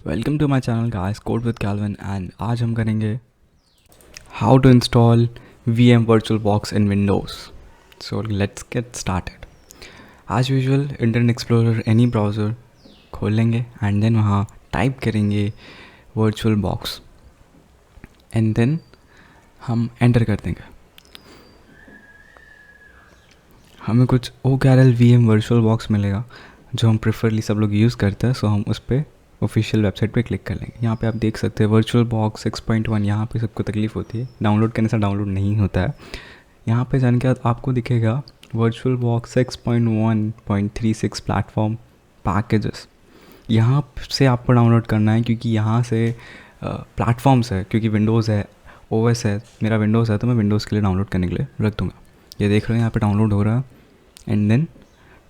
Welcome to my channel guys, code with Calvin. And आज हम करेंगे how to install VM VirtualBox in Windows. So let's get started. As usual Internet Explorer any browser खोल लेंगे and then वहाँ type करेंगे VirtualBox and then हम enter कर देंगे। हमें कुछ OCRL VM VirtualBox मिलेगा जो हम प्रेफरली सब लोग यूज़ करते हैं। सो हम उस पर ऑफिशियल वेबसाइट पे क्लिक कर लेंगे। यहाँ पे आप देख सकते हैं VirtualBox 6.1। यहाँ पे सबको तकलीफ़ होती है, डाउनलोड करने से डाउनलोड नहीं होता है। यहाँ पे जाने के बाद आपको दिखेगा VirtualBox 6.1.36 प्लेटफॉर्म पैकेजेस। यहाँ से आपको डाउनलोड करना है क्योंकि यहाँ से प्लेटफॉर्म्स है, क्योंकि विंडोज़ है, OS है। मेरा विंडोज़ है तो मैं विंडोज़ के लिए डाउनलोड करने के लिए रख दूँगा। ये देख रहे हैं यहाँ पे डाउनलोड हो रहा है एंड देन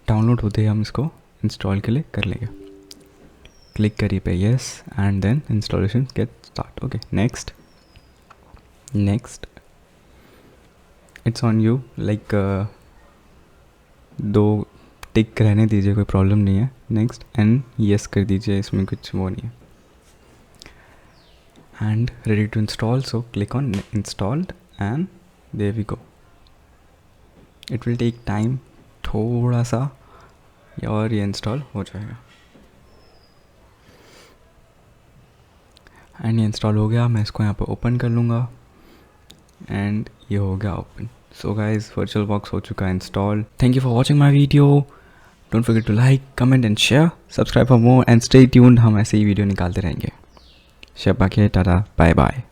डाउनलोड होते ही हम इसको इंस्टॉल के लिए कर लेंगे। क्लिक करिए पे yes and then installation get start. Okay, next it's on you. Like 2 tick रहने दीजिए, कोई प्रॉब्लम नहीं है। नेक्स्ट एंड यस कर दीजिए, इसमें कुछ वो नहीं है। And ready to install, so click on installed and there we go. It will take time थोड़ा सा और ये इंस्टॉल हो जाएगा। एंड ये इंस्टॉल हो गया। मैं इसको यहाँ पर ओपन कर लूँगा एंड ये हो गया ओपन। सो गाइस, VirtualBox हो चुका है install. Thank you for watching my video. Don't forget to like, comment and share, subscribe for more and stay tuned. हम ऐसे ही वीडियो निकालते रहेंगे। शब्बा के टाटा, बाय बाय।